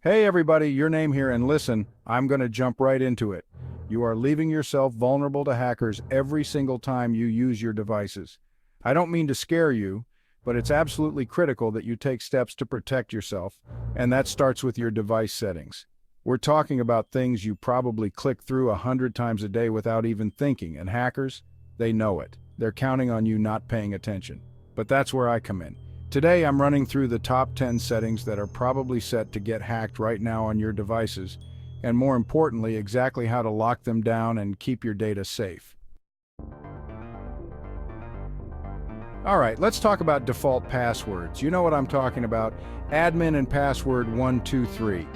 Hey everybody, your name here, and listen, I'm going to jump right into it. You are leaving yourself vulnerable to hackers every single time you use your devices. I don't mean to scare you, but it's absolutely critical that you take steps to protect yourself, and that starts with your device settings. We're talking about things you probably click through 100 times a day without even thinking, and hackers, they know it. They're counting on you not paying attention. But that's where I come in. Today, I'm running through the top 10 settings that are probably set to get hacked right now on your devices, and more importantly, exactly how to lock them down and keep your data safe. All right, let's talk about default passwords. You know what I'm talking about. Admin and password 123.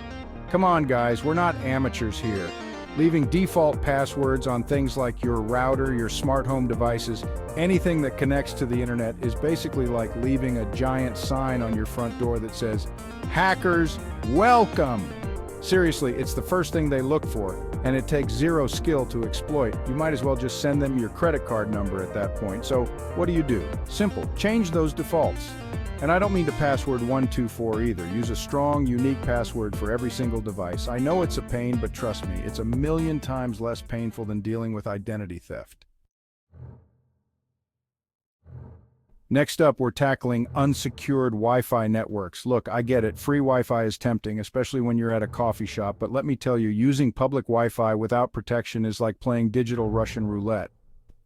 Come on, guys, we're not amateurs here. Leaving default passwords on things like your router, your smart home devices, anything that connects to the internet is basically like leaving a giant sign on your front door that says, "Hackers, welcome!" Seriously, it's the first thing they look for, and it takes zero skill to exploit. You might as well just send them your credit card number at that point. So what do? Simple, change those defaults. And I don't mean to password 124 either. Use a strong, unique password for every single device. I know it's a pain, but trust me, it's a million times less painful than dealing with identity theft. Next up, we're tackling unsecured Wi-Fi networks. Look, I get it, free Wi-Fi is tempting, especially when you're at a coffee shop, but let me tell you, using public Wi-Fi without protection is like playing digital Russian roulette.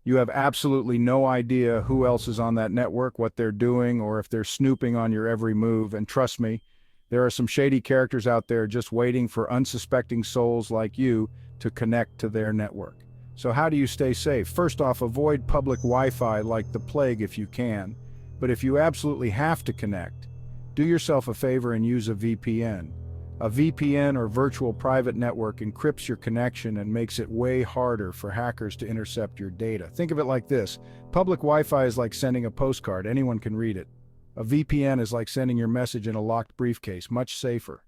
You have absolutely no idea who else is on that network, what they're doing, or if they're snooping on your every move. And trust me, there are some shady characters out there just waiting for unsuspecting souls like you to connect to their network. So how do you stay safe? First off, avoid public Wi-Fi like the plague if you can. But if you absolutely have to connect, do yourself a favor and use a VPN. A VPN, or virtual private network, encrypts your connection and makes it way harder for hackers to intercept your data. Think of it like this. Public Wi-Fi is like sending a postcard. Anyone can read it. A VPN is like sending your message in a locked briefcase, much safer.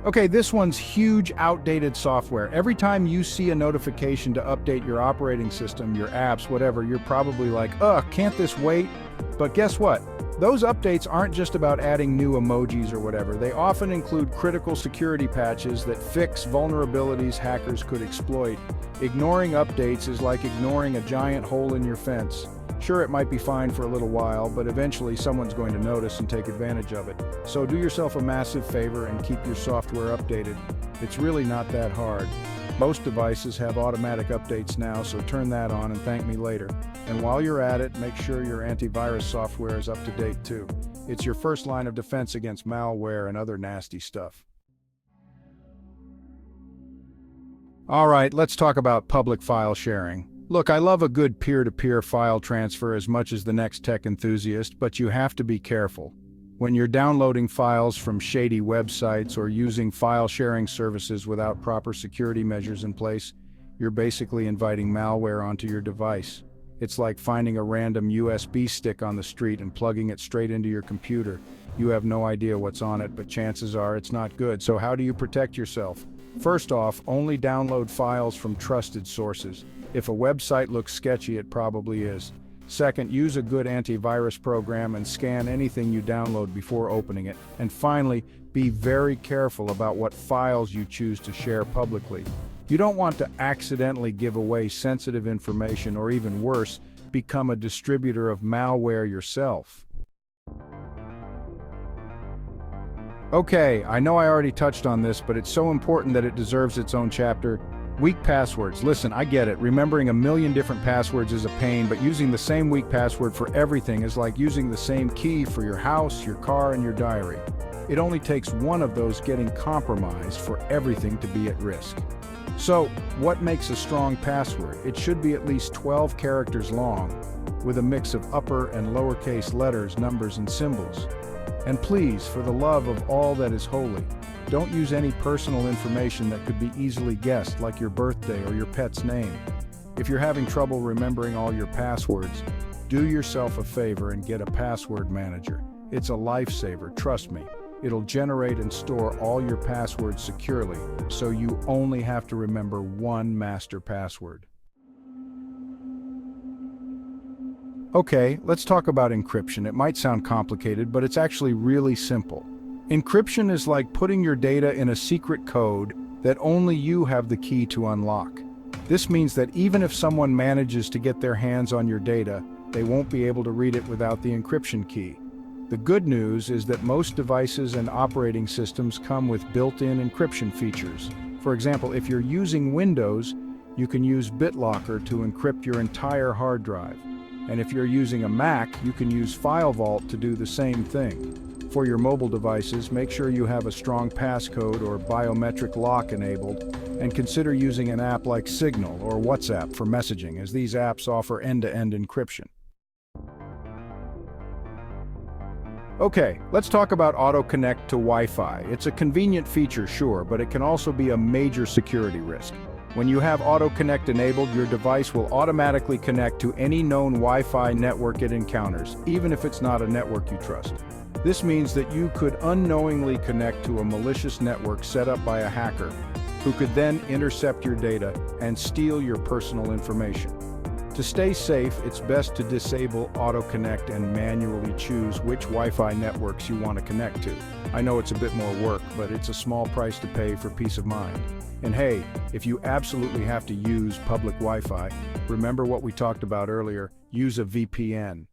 Okay, this one's huge, outdated software. Every time you see a notification to update your operating system, your apps, whatever, you're probably like, ugh, can't this wait? But guess what? Those updates aren't just about adding new emojis or whatever. They often include critical security patches that fix vulnerabilities hackers could exploit. Ignoring updates is like ignoring a giant hole in your fence. Sure, it might be fine for a little while, but eventually someone's going to notice and take advantage of it. So do yourself a massive favor and keep your software updated. It's really not that hard. Most devices have automatic updates now, so turn that on and thank me later. And while you're at it, make sure your antivirus software is up to date too. It's your first line of defense against malware and other nasty stuff. All right, let's talk about public file sharing. Look, I love a good peer-to-peer file transfer as much as the next tech enthusiast, but you have to be careful. When you're downloading files from shady websites or using file sharing services without proper security measures in place, you're basically inviting malware onto your device. It's like finding a random USB stick on the street and plugging it straight into your computer. You have no idea what's on it, but chances are it's not good. So how do you protect yourself? First off, only download files from trusted sources. If a website looks sketchy, it probably is. Second, use a good antivirus program and scan anything you download before opening it. And finally, be very careful about what files you choose to share publicly. You don't want to accidentally give away sensitive information, or even worse, become a distributor of malware yourself. Okay, I know I already touched on this, but it's so important that it deserves its own chapter. Weak passwords. Listen, I get it. Remembering a million different passwords is a pain, but using the same weak password for everything is like using the same key for your house, your car, and your diary. It only takes one of those getting compromised for everything to be at risk. So, what makes a strong password? It should be at least 12 characters long, with a mix of upper and lowercase letters, numbers, and symbols. And please, for the love of all that is holy, don't use any personal information that could be easily guessed, like your birthday or your pet's name. If you're having trouble remembering all your passwords, do yourself a favor and get a password manager. It's a lifesaver, trust me. It'll generate and store all your passwords securely, so you only have to remember one master password. Okay, let's talk about encryption. It might sound complicated, but it's actually really simple. Encryption is like putting your data in a secret code that only you have the key to unlock. This means that even if someone manages to get their hands on your data, they won't be able to read it without the encryption key. The good news is that most devices and operating systems come with built-in encryption features. For example, if you're using Windows, you can use BitLocker to encrypt your entire hard drive. And if you're using a Mac, you can use FileVault to do the same thing. For your mobile devices, make sure you have a strong passcode or biometric lock enabled, and consider using an app like Signal or WhatsApp for messaging, as these apps offer end-to-end encryption. Okay, let's talk about Auto Connect to Wi-Fi. It's a convenient feature, sure, but it can also be a major security risk. When you have Auto Connect enabled, your device will automatically connect to any known Wi-Fi network it encounters, even if it's not a network you trust. This means that you could unknowingly connect to a malicious network set up by a hacker, who could then intercept your data and steal your personal information. To stay safe, it's best to disable Auto Connect and manually choose which Wi-Fi networks you want to connect to. I know it's a bit more work, but it's a small price to pay for peace of mind. And hey, if you absolutely have to use public Wi-Fi, remember what we talked about earlier, use a VPN.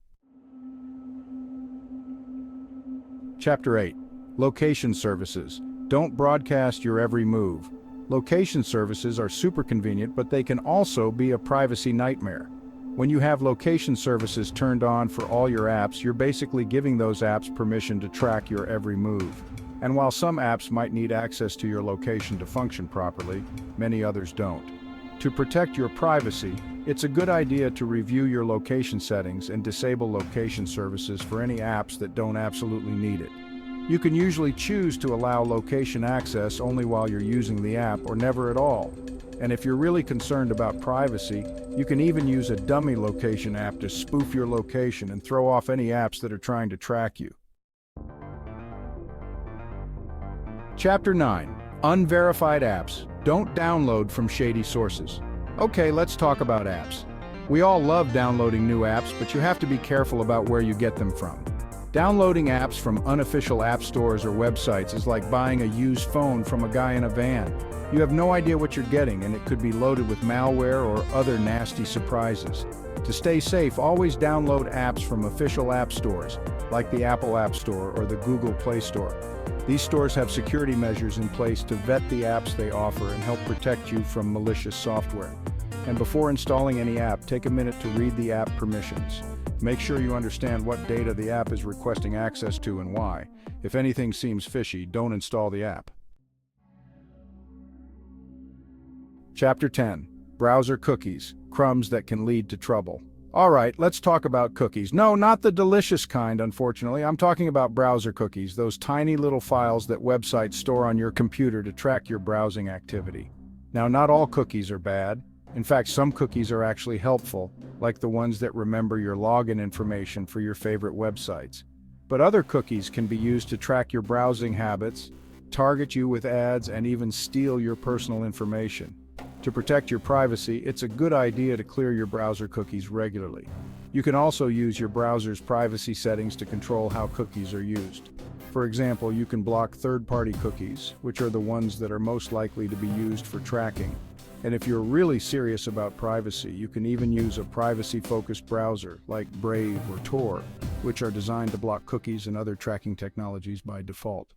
Chapter 8. Location services. Don't broadcast your every move. Location services are super convenient, but they can also be a privacy nightmare. When you have location services turned on for all your apps, you're basically giving those apps permission to track your every move. And while some apps might need access to your location to function properly, many others don't. To protect your privacy, it's a good idea to review your location settings and disable location services for any apps that don't absolutely need it. You can usually choose to allow location access only while you're using the app or never at all. And if you're really concerned about privacy, you can even use a dummy location app to spoof your location and throw off any apps that are trying to track you. Chapter 9. Unverified apps. Don't download from shady sources. Okay, let's talk about apps. We all love downloading new apps, but you have to be careful about where you get them from. Downloading apps from unofficial app stores or websites is like buying a used phone from a guy in a van. You have no idea what you're getting, and it could be loaded with malware or other nasty surprises. To stay safe, always download apps from official app stores, like the Apple App Store or the Google Play Store. These stores have security measures in place to vet the apps they offer and help protect you from malicious software. And before installing any app, take a minute to read the app permissions. Make sure you understand what data the app is requesting access to and why. If anything seems fishy, don't install the app. Chapter 10. Browser cookies, crumbs that can lead to trouble. Alright, let's talk about cookies. No, not the delicious kind, unfortunately. I'm talking about browser cookies, those tiny little files that websites store on your computer to track your browsing activity. Now, not all cookies are bad. In fact, some cookies are actually helpful, like the ones that remember your login information for your favorite websites. But other cookies can be used to track your browsing habits, target you with ads, and even steal your personal information. To protect your privacy, it's a good idea to clear your browser cookies regularly. You can also use your browser's privacy settings to control how cookies are used. For example, you can block third-party cookies, which are the ones that are most likely to be used for tracking. And if you're really serious about privacy, you can even use a privacy-focused browser like Brave or Tor, which are designed to block cookies and other tracking technologies by default.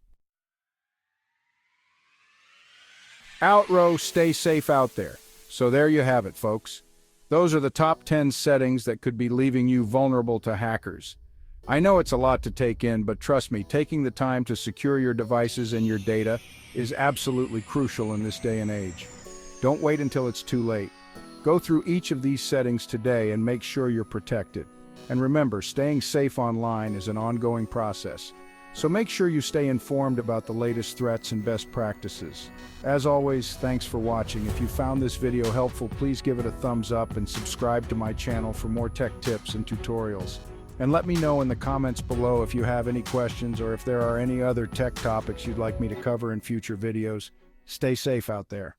Outro, stay safe out there. So there you have it, folks. Those are the top 10 settings that could be leaving you vulnerable to hackers. I know it's a lot to take in, but trust me, taking the time to secure your devices and your data is absolutely crucial in this day and age. Don't wait until it's too late. Go through each of these settings today and make sure you're protected. And remember, staying safe online is an ongoing process. So make sure you stay informed about the latest threats and best practices. As always, thanks for watching. If you found this video helpful, please give it a thumbs up and subscribe to my channel for more tech tips and tutorials. And let me know in the comments below if you have any questions or if there are any other tech topics you'd like me to cover in future videos. Stay safe out there.